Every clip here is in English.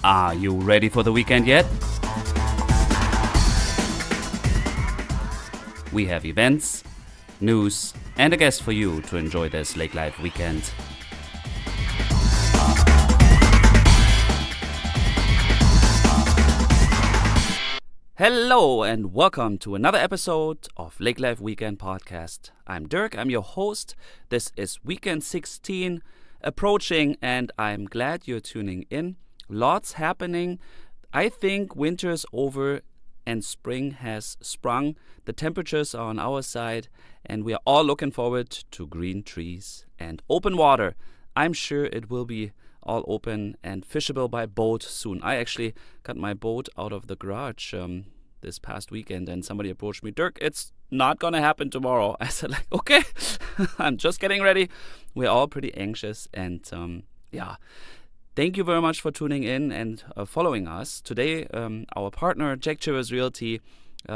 Are you ready for the weekend yet? We have events, news, and a guest for you to enjoy this Lake Life weekend. Hello and welcome to another episode of Lake Life Weekend Podcast. I'm Dirk, I'm your host. This is weekend 16 approaching and I'm glad you're tuning in. Lots happening. I think winter's over and spring has sprung. The temperatures are on our side and we are all looking forward to green trees and open water. I'm sure it will be all open and fishable by boat soon. I actually got my boat out of the garage this past weekend and somebody approached me, Dirk, it's not gonna happen tomorrow. I said okay, I'm just getting ready. We're all pretty anxious and thank you very much for tuning in and following us. Today, our partner, Jack Chivers Realty,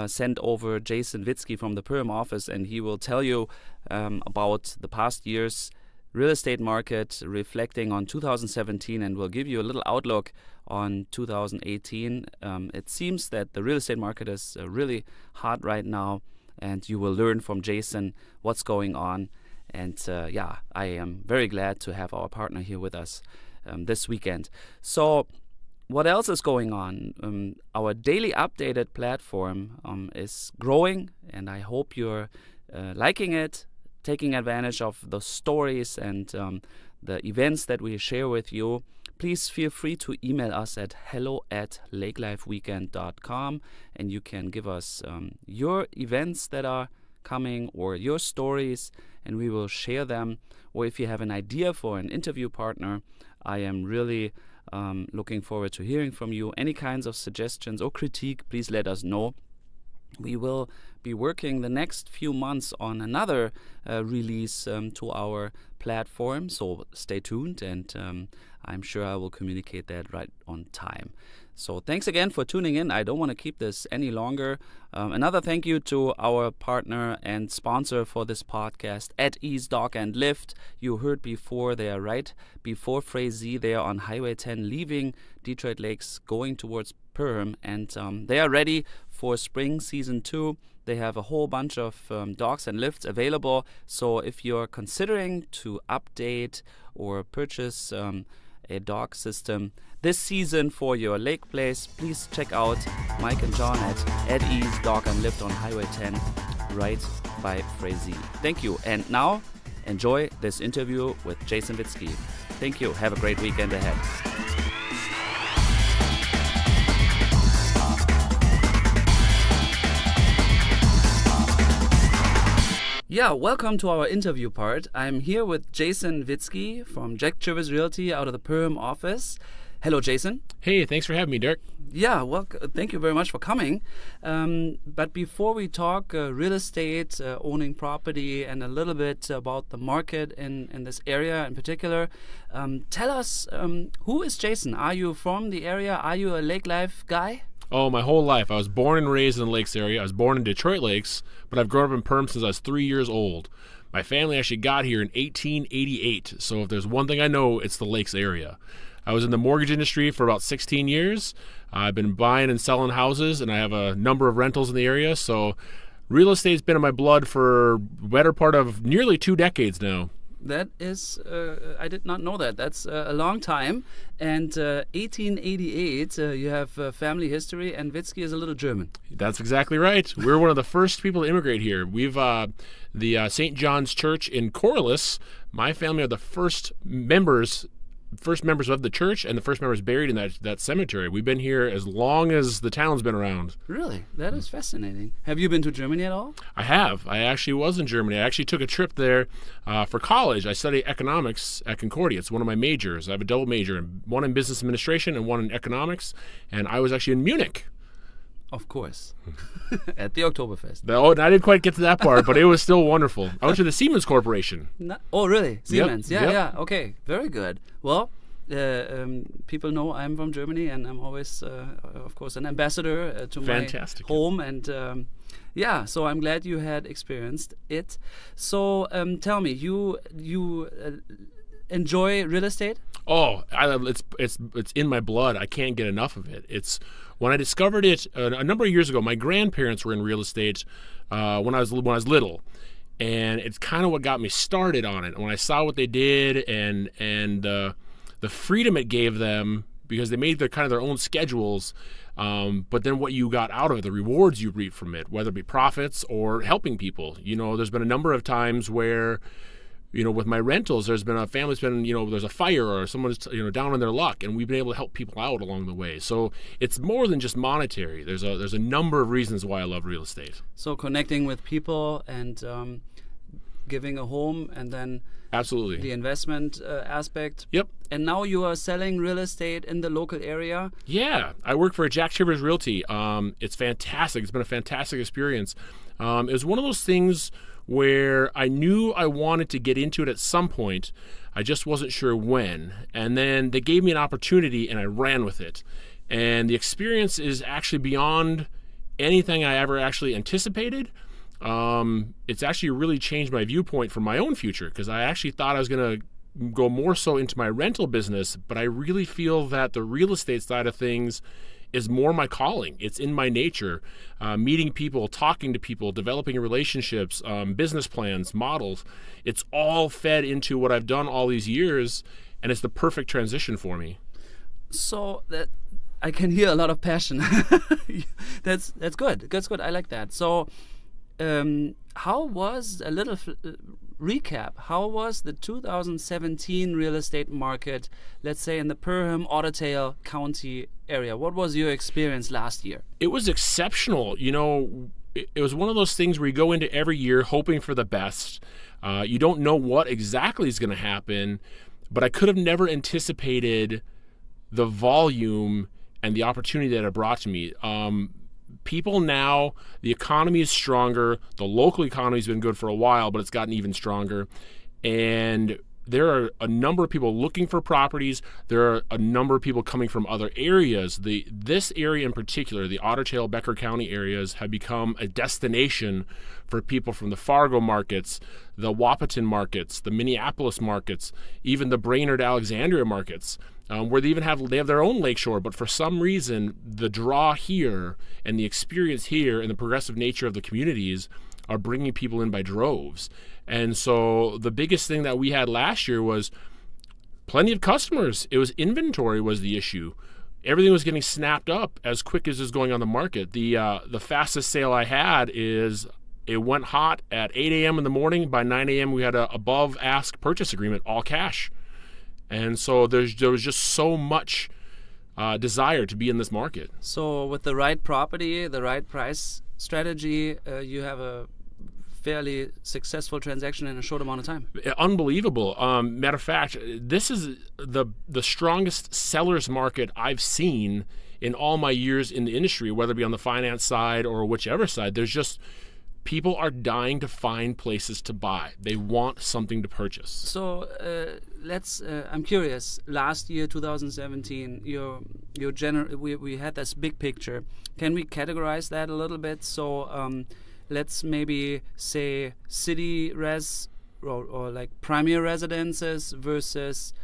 sent over Jason Witzke from the Perm office, and he will tell you about the past year's real estate market, reflecting on 2017, and will give you a little outlook on 2018. It seems that the real estate market is really hot right now, and you will learn from Jason what's going on. And I am very glad to have our partner here with us this weekend. So what else is going on? Our daily updated platform is growing, and I hope you're liking it, taking advantage of the stories and the events that we share with you. Please feel free to email us at hello@lakelifeweekend.com, and you can give us your events that are coming or your stories, and we will share them. Or if you have an idea for an interview partner, I am really looking forward to hearing from you. Any kinds of suggestions or critique, please let us know. We will be working the next few months on another release to our platform, so stay tuned, and I'm sure I will communicate that right on time. So thanks again for tuning in. I don't want to keep this any longer. Another thank you to our partner and sponsor for this podcast, At Ease Dock and Lift. You heard before, they are right before Frazee. They are on Highway 10 leaving Detroit Lakes going towards Perham, and they are ready for spring season 2. They have a whole bunch of docks and lifts available. So if you're considering to update or purchase a dock system this season for your lake place, please check out Mike and John at Ease Dock and Lift on Highway 10 right by Frazee. Thank you. And now enjoy this interview with Jason Witzke. Thank you. Have a great weekend ahead. Yeah, welcome to our interview part. I'm here with Jason Witzke from Jack Chivers Realty out of the Perm office. Hello, Jason. Hey, thanks for having me, Dirk. Yeah, well, thank you very much for coming. But before we talk real estate, owning property, and a little bit about the market in this area in particular, tell us, who is Jason? Are you from the area? Are you a Lake Life guy? Oh, my whole life. I was born and raised in the Lakes area. I was born in Detroit Lakes, but I've grown up in Perm since I was 3 years old. My family actually got here in 1888, so if there's one thing I know, it's the Lakes area. I was in the mortgage industry for about 16 years. I've been buying and selling houses, and I have a number of rentals in the area, so real estate's been in my blood for the better part of nearly 2 decades now. That is, I did not know that. That's a long time. And 1888, you have family history, and Witzke is a little German. That's exactly right. We're one of the first people to immigrate here. We've the St. John's Church in Corliss. My family are the first members of the church and the first members buried in that cemetery. We've been here as long as the town's been around. Really? That is fascinating. Have you been to Germany at all? I have. I actually was in Germany. I actually took a trip there for college. I study economics at Concordia. It's one of my majors. I have a double major, one in business administration and one in economics, and I was actually in Munich. Of course. At the Oktoberfest. Oh, I didn't quite get to that part, but it was still wonderful. I went to the Siemens Corporation. Oh, really? Siemens. Yep. Yeah. Okay. Very good. Well, people know I'm from Germany, and I'm always, of course, an ambassador to Fantastic. my home. And so I'm glad you had experienced it. So tell me, you enjoy real estate? Oh, it's in my blood. I can't get enough of it. It's when I discovered it a number of years ago. My grandparents were in real estate when I was little, and it's kind of what got me started on it. When I saw what they did and the freedom it gave them, because they made their own schedules. But then what you got out of it, the rewards you reap from it, whether it be profits or helping people. There's been a number of times where, with my rentals, there's been a family's been, there's a fire or someone's, down on their luck, and we've been able to help people out along the way. So it's more than just monetary. There's a number of reasons why I love real estate. So connecting with people and giving a home, and then absolutely the investment aspect. Yep. And now you are selling real estate in the local area. Yeah, I work for Jack Shivers Realty. It's fantastic. It's been a fantastic experience. It was one of those things where I knew I wanted to get into it at some point. I just wasn't sure when. And then they gave me an opportunity, and I ran with it. And the experience is actually beyond anything I ever actually anticipated. It's actually really changed my viewpoint for my own future, because I actually thought I was going to go more so into my rental business, but I really feel that the real estate side of things is more my calling. It's in my nature. Meeting people, talking to people, developing relationships, business plans, models. It's all fed into what I've done all these years, and it's the perfect transition for me. So that I can hear a lot of passion. That's good. That's good. I like that. So how was a little recap? How was the 2017 real estate market, let's say in the Perham, Otter County area? What was your experience last year? It was exceptional. It was one of those things where you go into every year hoping for the best. You don't know what exactly is going to happen, but I could have never anticipated the volume and the opportunity that it brought to me. People now, the economy is stronger. The local economy has been good for a while, but it's gotten even stronger. And there are a number of people looking for properties. There are a number of people coming from other areas. This area in particular, the Otter Becker County areas, have become a destination for people from the Fargo markets, the Wahpeton markets, the Minneapolis markets, even the Brainerd Alexandria markets. Where they have their own lakeshore, but for some reason, the draw here and the experience here and the progressive nature of the communities are bringing people in by droves. And so the biggest thing that we had last year was plenty of customers. It was inventory was the issue. Everything was getting snapped up as quick as is going on the market. The fastest sale I had is it went hot at 8 a.m. in the morning. By 9 a.m. we had a above ask purchase agreement, all cash. And so there was just so much desire to be in this market. So with the right property, the right price strategy, you have a fairly successful transaction in a short amount of time. Unbelievable. Matter of fact, this is the strongest seller's market I've seen in all my years in the industry, whether it be on the finance side or whichever side. There's just people are dying to find places to buy. They want something to purchase. So I'm curious. Last year, 2017, we had this big picture. Can we categorize that a little bit? So let's maybe say city res or like premier residences versus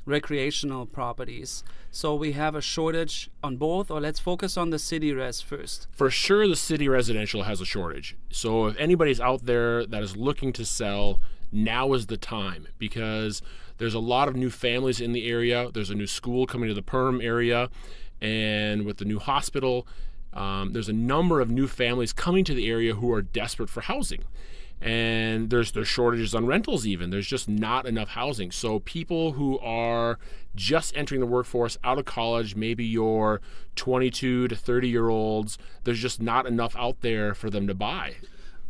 recreational properties. So we have a shortage on both, or let's focus on the city res first. For sure, the city residential has a shortage. So if anybody's out there that is looking to sell, now is the time, because there's a lot of new families in the area. There's a new school coming to the Perham area, and with the new hospital, there's a number of new families coming to the area who are desperate for housing. And there's shortages on rentals even. There's just not enough housing. So people who are just entering the workforce out of college, maybe your 22 to 30-year-olds, there's just not enough out there for them to buy.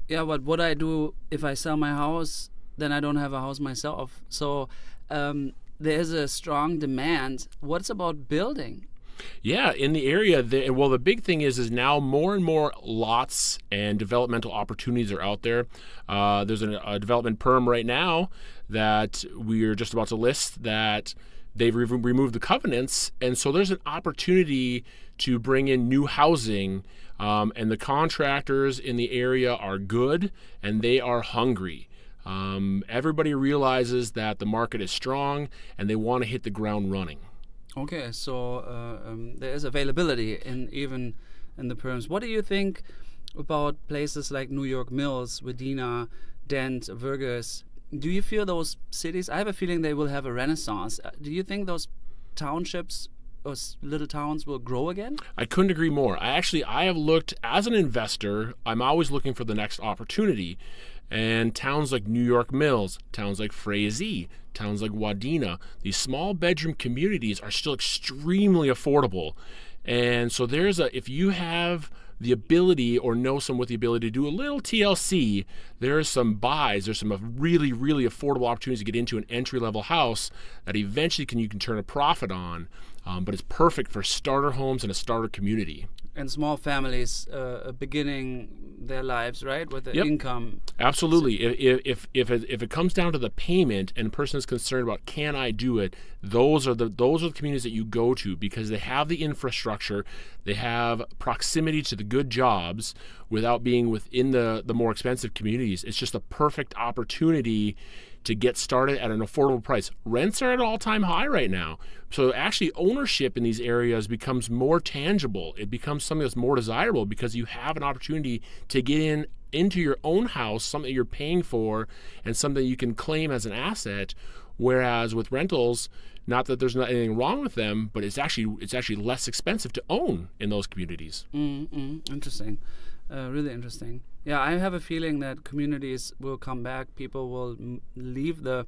Yeah, but what I do if I sell my house, then I don't have a house myself. So there is a strong demand. What's about building? Yeah, in the area, the big thing is now more and more lots and developmental opportunities are out there. There's a development perm right now that we are just about to list that they've removed the covenants, and so there's an opportunity to bring in new housing, and the contractors in the area are good and they are hungry. Everybody realizes that the market is strong and they want to hit the ground running. Okay, so there is availability even in the perms. What do you think about places like New York Mills, Wadena, Dent, Vergers? Do you feel those cities? I have a feeling they will have a renaissance. Do you think those townships or little towns will grow again? I couldn't agree more. I have looked as an investor. I'm always looking for the next opportunity. And towns like New York Mills, towns like Frazee, towns like Wadena, these small bedroom communities are still extremely affordable. And so if you have the ability or know someone with the ability to do a little TLC, there's some really, really affordable opportunities to get into an entry-level house that eventually you can turn a profit on. But it's perfect for starter homes and a starter community. And small families beginning their lives, right, with the income. Absolutely. If it comes down to the payment and a person is concerned about can I do it, those are the communities that you go to because they have the infrastructure, they have proximity to the good jobs without being within the more expensive communities. It's just a perfect opportunity to get started at an affordable price. Rents are at an all-time high right now. So actually ownership in these areas becomes more tangible. It becomes something that's more desirable because you have an opportunity to get into your own house, something you're paying for and something you can claim as an asset. Whereas with rentals, not that there's not anything wrong with them, but it's actually less expensive to own in those communities. Interesting. Really interesting. Yeah, I have a feeling that communities will come back. People will leave the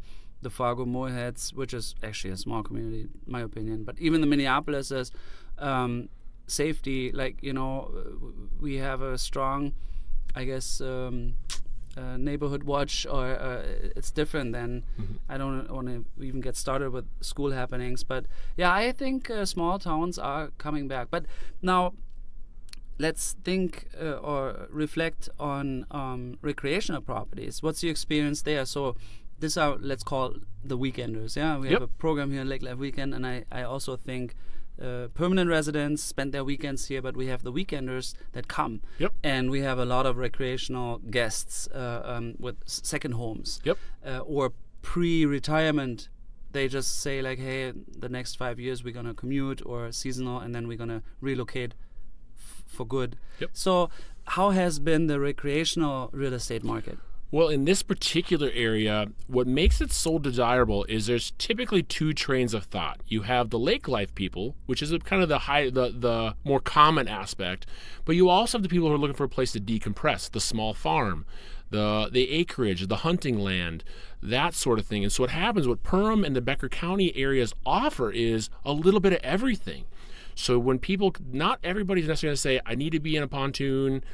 Fargo Moorheads, which is actually a small community, in my opinion. But even the Minneapolis is safety. Like, we have a strong, I guess, neighborhood watch, or it's different than. I don't want to even get started with school happenings. But yeah, I think small towns are coming back. But now, let's think or reflect on recreational properties. What's your experience there? So these are, let's call the weekenders. Yeah, we have a program here in Lake Life Weekend, and I also think permanent residents spend their weekends here, but we have the weekenders that come. And we have a lot of recreational guests with second homes or pre-retirement. They just say like, hey, the next 5 years we're going to commute or seasonal, and then we're going to relocate for good. So how has been the recreational real estate market? Well, in this particular area, what makes it so desirable is there's typically two trains of thought. You have the lake life people, which is kind of the more common aspect, but you also have the people who are looking for a place to decompress, the small farm, the acreage, the hunting land, that sort of thing. And so what happens, what Perham and the Becker County areas offer is a little bit of everything. So when not everybody's necessarily going to say, I need to be in a pontoon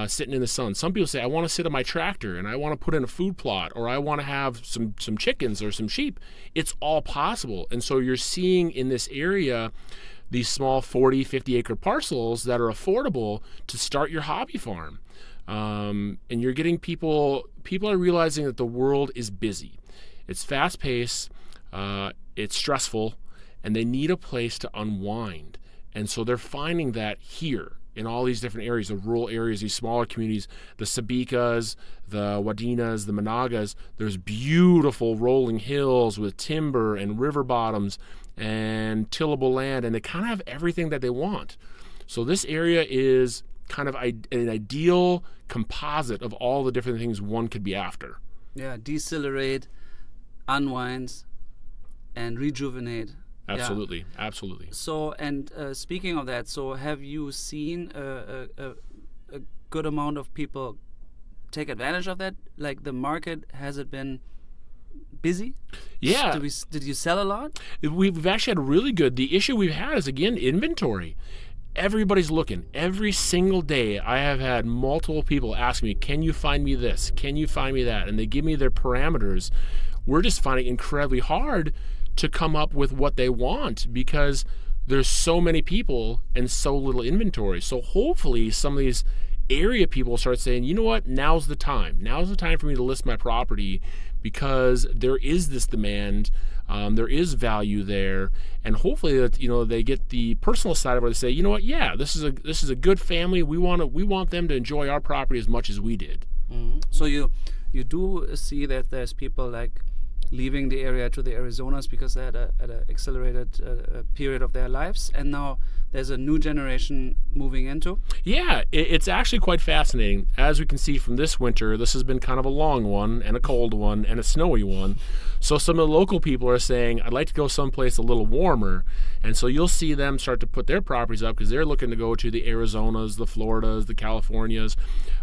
sitting in the sun. Some people say, I want to sit on my tractor and I want to put in a food plot, or I want to have some chickens or some sheep. It's all possible. And so you're seeing in this area these small 40, 50 acre parcels that are affordable to start your hobby farm. And you're getting people are realizing that the world is busy. It's fast paced, it's stressful, and they need a place to unwind. And so they're finding that here in all these different areas, the rural areas, these smaller communities, the Sabikas, the Wadenas, the Monagas. There's beautiful rolling hills with timber and river bottoms and tillable land, and they kind of have everything that they want. So this area is kind of an ideal composite of all the different things one could be after. Yeah, decelerate, unwind, and rejuvenate. Absolutely, absolutely. So, and speaking of that, so have you seen a good amount of people take advantage of that? Like the market, has it been busy? Yeah. Did you sell a lot? We've actually had really good. The issue we've had is, again, inventory. Everybody's looking. Every single day I have had multiple people ask me, can you find me this? Can you find me that? And they give me their parameters. We're just finding it incredibly hard to come up with what they want because there's so many people and so little inventory. So hopefully some of these area people start saying, you know what, now's the time. Now's the time for me to list my property because there is this demand, there is value there, and hopefully that they get the personal side of it to say, you know what, yeah, this is a good family. We want them to enjoy our property as much as we did. So you you do see that there's people like leaving the area to the Arizonas because they're at an accelerated period of their lives, and now there's a new generation moving into. Yeah, it's actually quite fascinating. As we can see from this winter, this has been kind of a long one and a cold one and a snowy one. So some of the local people are saying, I'd like to go someplace a little warmer. And so you'll see them start to put their properties up because they're looking to go to the Arizonas, the Floridas, the Californias.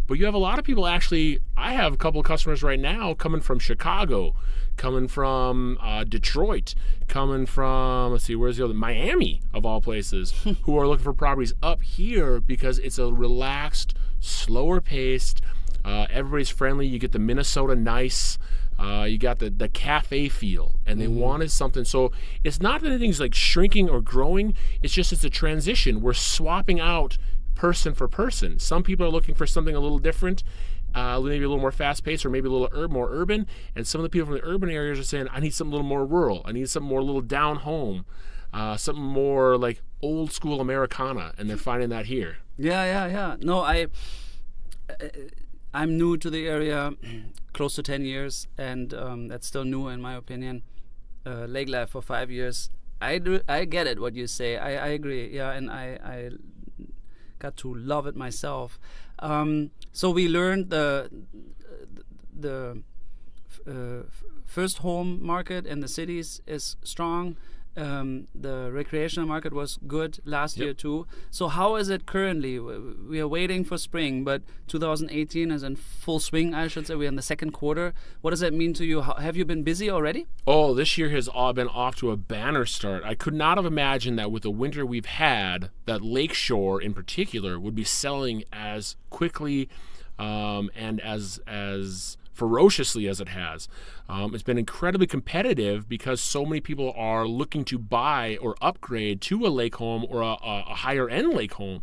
But you have a lot of people actually, I have a couple of customers right now coming from Chicago, coming from Detroit, coming from, let's see, where's the other? Miami, of all places, who are looking for properties up here because it's a relaxed, slower paced, everybody's friendly. You get the Minnesota nice, you got the cafe feel, and they wanted something. So it's not that anything's like shrinking or growing, it's just it's a transition. We're swapping out person for person. Some people are looking for something a little different, maybe a little more fast-paced or maybe a little more urban, and some of the people from the urban areas are saying, I need something a little more rural. I need something more a little down home, something more like old school Americana, and they're finding that here. Yeah. No, I'm new to the area, close to 10 years, and that's still new in my opinion. Lake Life for 5 years. I get it, what you say. I agree. Yeah, and I got to love it myself. So we learned the first home market in the cities is strong. The recreational market was good last year too. So how is it currently? We are waiting for spring, but 2018 is in full swing, I should say. We're in the second quarter. What does that mean to you? Have you been busy already? Oh, this year has all been off to a banner start. I could not have imagined that with the winter we've had, that Lakeshore in particular would be selling as quickly and as ferociously as it has. It's been incredibly competitive because so many people are looking to buy or upgrade to a lake home or a higher end lake home.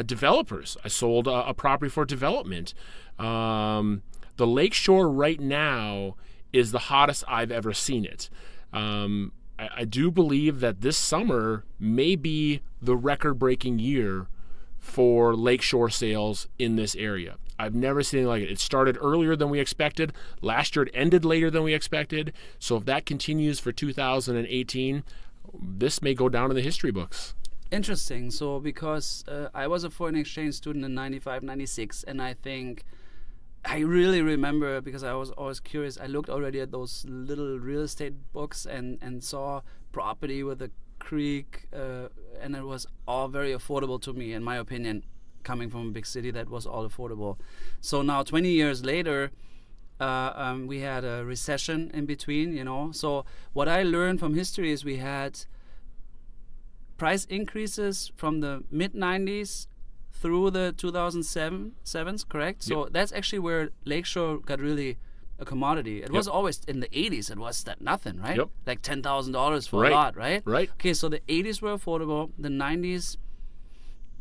Developers. I sold a property for development. The Lakeshore right now is the hottest I've ever seen it. I do believe that this summer may be the record-breaking year for Lakeshore sales in this area. I've never seen anything like it. It started earlier than we expected. Last year it ended later than we expected. So if that continues for 2018, this may go down in the history books. Interesting. So because I was a foreign exchange student in 95, 96, and I think I really remember, because I was always curious, I looked already at those little real estate books and saw property with a creek, and it was all very affordable to me, in my opinion. Coming from a big city, that was all affordable. So now 20 years later, we had a recession in between, So what I learned from history is we had price increases from the mid-90s through the 2007s, correct? Yep. So that's actually where Lakeshore got really a commodity. It was always in the 80s, it was that nothing, right? Yep. Like $10,000 for a lot, right? Right. Okay, so the 80s were affordable, the 90s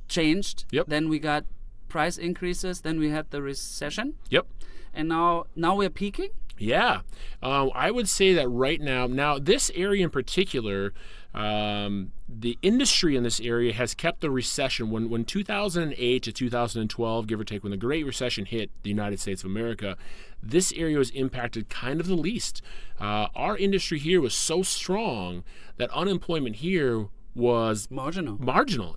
changed. Yep. Then we got price increases. Then we had the recession. Yep. And now we're peaking. Yeah. I would say that right now this area in particular, the industry in this area has kept the recession. When 2008 to 2012, give or take, when the Great Recession hit the United States of America, this area was impacted kind of the least. Our industry here was so strong that unemployment here was marginal.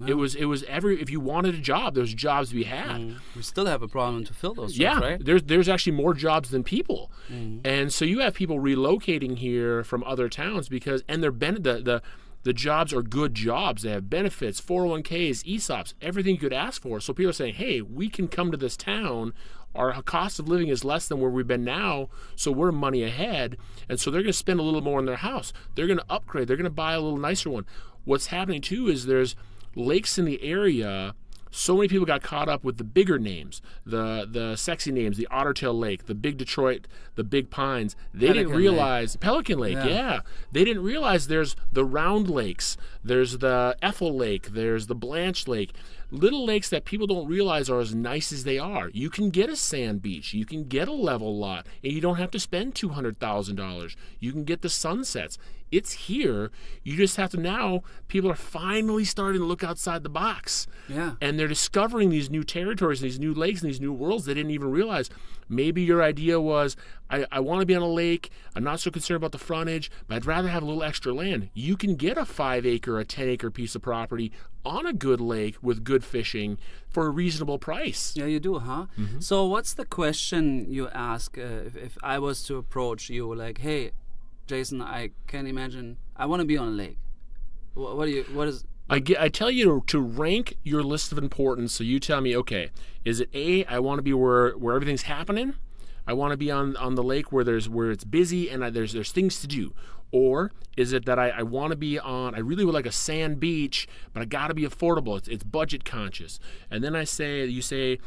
Yeah. It was if you wanted a job, there's jobs to be had. We still have a problem to fill those jobs, right? There's actually more jobs than people. And so you have people relocating here from other towns because the jobs are good jobs. They have benefits, 401ks, ESOPs, everything you could ask for. So people are saying, hey, we can come to this town. Our cost of living is less than where we've been now, so we're money ahead. And so they're going to spend a little more on their house. They're going to upgrade. They're going to buy a little nicer one. What's happening, too, is there's lakes in the area. So many people got caught up with the bigger names, the sexy names, the Otter Lake, the Big Detroit, the Big Pines. They didn't realize Pelican Lake, yeah. They didn't realize there's the Round Lakes, there's the Ethel Lake, there's the Blanche Lake. Little lakes that people don't realize are as nice as they are. You can get a sand beach, you can get a level lot, and you don't have to spend $200,000. You can get the sunsets. It's here. You just have to now, people are finally starting to look outside the box. Yeah. And they're discovering these new territories, these new lakes, and these new worlds they didn't even realize. Maybe your idea was, I want to be on a lake. I'm not so concerned about the frontage, but I'd rather have a little extra land. You can get a 5-acre, a 10-acre piece of property on a good lake with good fishing for a reasonable price. Yeah, you do, huh? So what's the question you ask if I was to approach you like, hey, Jason, I can't imagine, I want to be on a lake. I tell you to rank your list of importance. So you tell me, okay, is it A, I want to be where everything's happening? I want to be on the lake where it's busy and there's things to do. Or is it that I want to be on, I really would like a sand beach, but I got to be affordable. It's budget conscious. And then you say,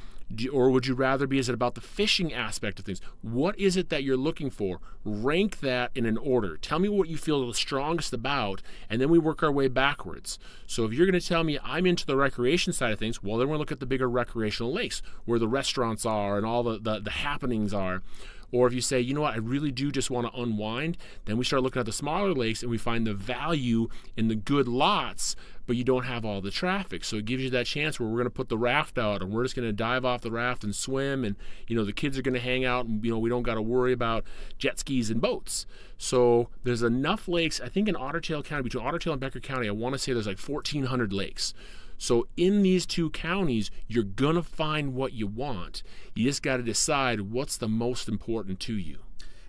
or would you rather be, is it about the fishing aspect of things? What is it that you're looking for? Rank that in an order. Tell me what you feel the strongest about, and then we work our way backwards. So if you're going to tell me I'm into the recreation side of things, well, then we'll look at the bigger recreational lakes where the restaurants are and all the happenings are. Or if you say, you know what, I really do just want to unwind, then we start looking at the smaller lakes and we find the value in the good lots, but you don't have all the traffic. So it gives you that chance where we're going to put the raft out and we're just going to dive off the raft and swim, and the kids are going to hang out, and we don't got to worry about jet skis and boats. So there's enough lakes. I think in Ottertail County, between Ottertail and Becker County, I want to say there's like 1,400 lakes. So in these two counties, you're going to find what you want. You just got to decide what's the most important to you.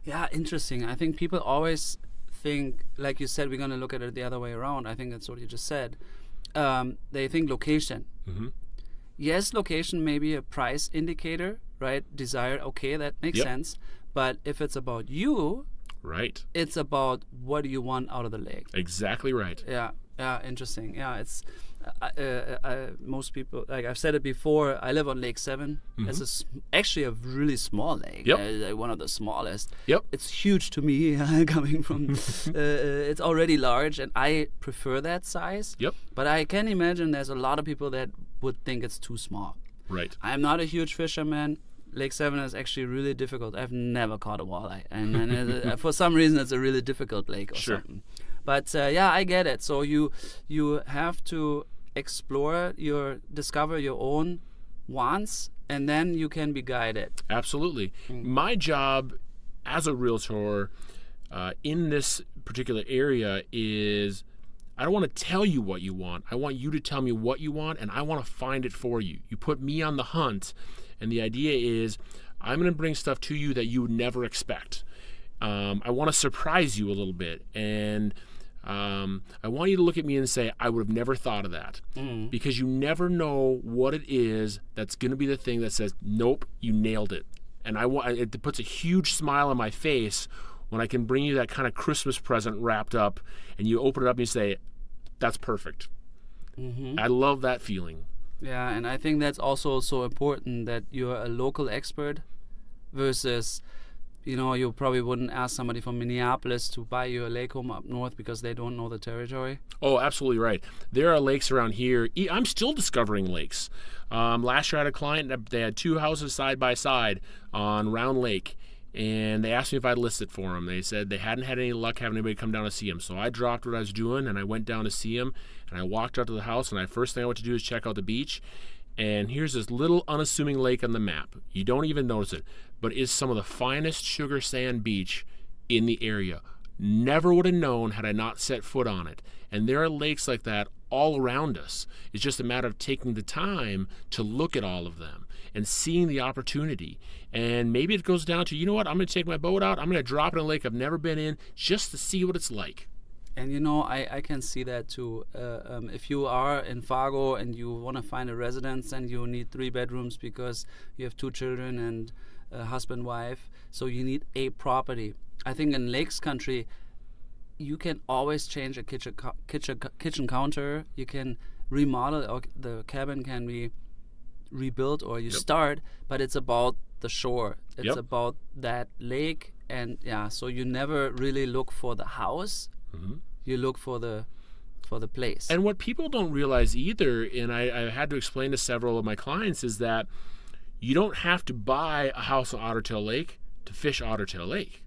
Yeah, interesting. I think people always think, like you said, we're going to look at it the other way around. I think that's what you just said. They think location. Yes, location may be a price indicator, right? Desire, okay, that makes sense. But if it's about you, right, it's about what do you want out of the lake. Exactly right. Yeah, interesting. Yeah, it's most people, like I've said it before, I live on Lake 7. It's actually a really small lake. One of the smallest. It's huge to me coming from it's already large, and I prefer that size. But I can imagine there's a lot of people that would think it's too small. Right. I'm not a huge fisherman. Lake 7 is actually really difficult. I've never caught a walleye, and for some reason it's a really difficult lake or something. But I get it. So you have to discover your own wants, and then you can be guided. Absolutely. My job as a realtor in this particular area is, I don't want to tell you what you want. I want you to tell me what you want, and I want to find it for you. You put me on the hunt, and the idea is I'm going to bring stuff to you that you would never expect. I want to surprise you a little bit, and I want you to look at me and say, I would have never thought of that. Because you never know what it is that's going to be the thing that says, nope, you nailed it. And it puts a huge smile on my face when I can bring you that kind of Christmas present wrapped up, and you open it up and you say, that's perfect. I love that feeling. Yeah, and I think that's also so important that you're a local expert versus, you probably wouldn't ask somebody from Minneapolis to buy you a lake home up north because they don't know the territory. Oh, absolutely right. There are lakes around here. I'm still discovering lakes. Last year I had a client that they had 2 houses side by side on Round Lake, and they asked me if I'd list it for them. They said they hadn't had any luck having anybody come down to see them. So I dropped what I was doing, and I went down to see them, and I walked out to the house, and the first thing I went to do is check out the beach. And here's this little unassuming lake on the map. You don't even notice it, but it's some of the finest sugar sand beach in the area. Never would have known had I not set foot on it. And there are lakes like that all around us. It's just a matter of taking the time to look at all of them and seeing the opportunity. And maybe it goes down to, you know what, I'm going to take my boat out, I'm going to drop it in a lake I've never been in just to see what it's like. And I can see that too. If you are in Fargo and you want to find a residence and you need 3 bedrooms because you have 2 children and a husband, wife, so you need a property. I think in Lakes Country, you can always change a kitchen counter. You can remodel, or the cabin can be rebuilt, or you start, but it's about the shore. It's about that lake, and so you never really look for the house. You look for the place. And what people don't realize either, and I had to explain to several of my clients, is that you don't have to buy a house on Ottertail Lake to fish Ottertail Lake.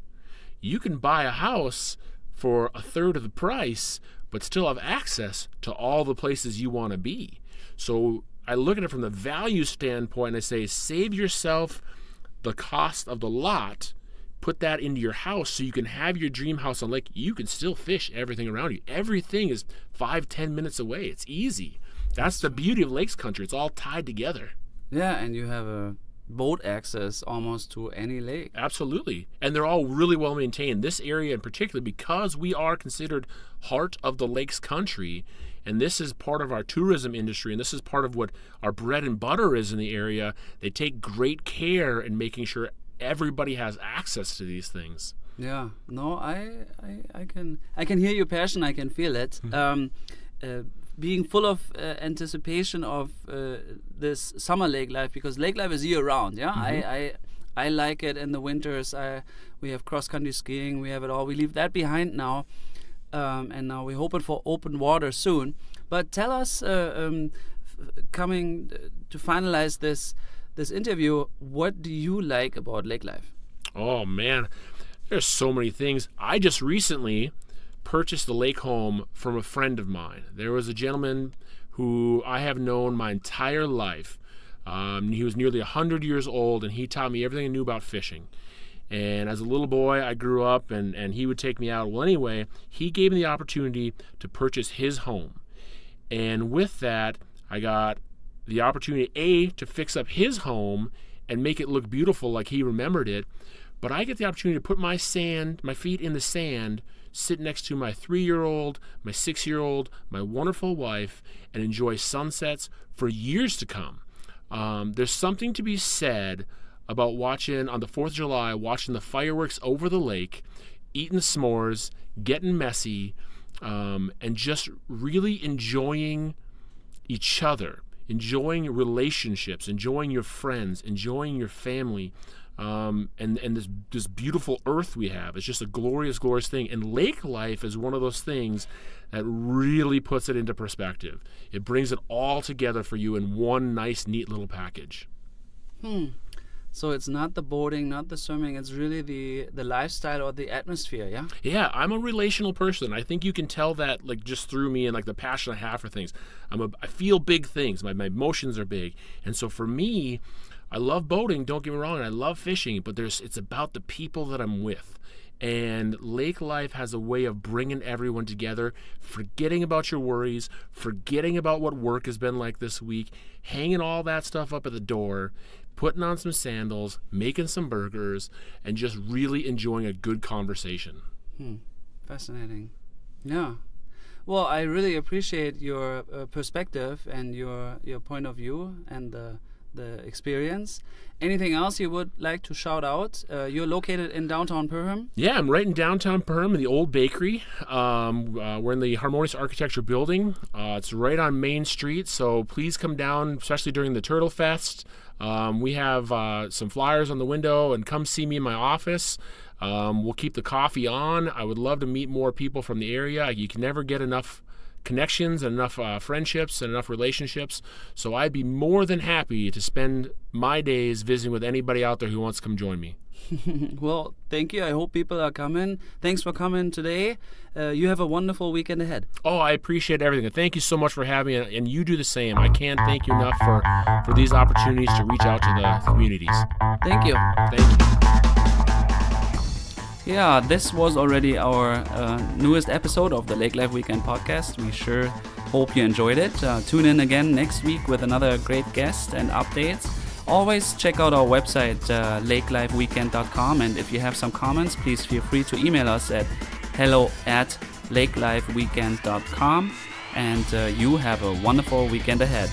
You can buy a house for 1/3 of the price, but still have access to all the places you want to be. So I look at it from the value standpoint, and I say, save yourself the cost of the lot, put that into your house so you can have your dream house on lake. You can still fish everything around you. Everything is 5-10 minutes away. It's easy. That's the beauty of lakes country. It's all tied together. Yeah, and you have a boat access almost to any lake. Absolutely. And they're all really well maintained. This area in particular, because we are considered heart of the lakes country, and this is part of our tourism industry, and this is part of what our bread and butter is in the area, they take great care in making sure everybody has access to these things. Yeah, no, I can hear your passion. I can feel it. Being full of anticipation of this summer lake life, because lake life is year round. Yeah, I like it in the winters. We have cross country skiing. We have it all. We leave that behind now, and now we're hoping for open water soon. But tell us, coming to finalize this interview, what do you like about lake life? Oh man, there's so many things. I just recently purchased a lake home from a friend of mine. There was a gentleman who I have known my entire life. He was nearly 100 years old, and he taught me everything I knew about fishing. And as a little boy, I grew up, and he would take me out. Well, anyway, he gave me the opportunity to purchase his home. And with that, I got the opportunity, to fix up his home and make it look beautiful like he remembered it. But I get the opportunity to put my feet in the sand, sit next to my 3-year-old, my 6-year-old, my wonderful wife, and enjoy sunsets for years to come. There's something to be said about watching, on the 4th of July, watching the fireworks over the lake, eating s'mores, getting messy, and just really enjoying each other, enjoying relationships, enjoying your friends, enjoying your family, and this beautiful earth we have. It's just a glorious, glorious thing. And lake life is one of those things that really puts it into perspective. It brings it all together for you in one nice, neat little package. So it's not the boating, not the swimming, it's really the lifestyle or the atmosphere, yeah? Yeah, I'm a relational person. I think you can tell that just through me and the passion I have for things. I feel big things. My emotions are big. And so for me, I love boating, don't get me wrong, and I love fishing, but it's about the people that I'm with. And lake life has a way of bringing everyone together, forgetting about your worries, forgetting about what work has been like this week, hanging all that stuff up at the door, putting on some sandals, making some burgers, and just really enjoying a good conversation. Fascinating. Yeah. Well, I really appreciate your perspective and your point of view and the experience. Anything else you would like to shout out? You're located in downtown Perham? Yeah, I'm right in downtown Perham in the old bakery. We're in the Harmonious Architecture building. It's right on Main Street, so please come down, especially during the Turtle Fest. We have some flyers on the window, and come see me in my office. We'll keep the coffee on. I would love to meet more people from the area. You can never get enough connections and enough friendships and enough relationships. So I'd be more than happy to spend my days visiting with anybody out there who wants to come join me. Well, thank you. I hope people are coming. Thanks for coming today. You have a wonderful weekend ahead. Oh, I appreciate everything. Thank you so much for having me, and you do the same. I can't thank you enough for these opportunities to reach out to the communities. Thank you. Thank you. Yeah, this was already our newest episode of the Lake Life Weekend podcast. We sure hope you enjoyed it. Tune in again next week with another great guest and updates. Always check out our website, lakelifeweekend.com, and if you have some comments, please feel free to email us at hello@lakelifeweekend.com, and you have a wonderful weekend ahead.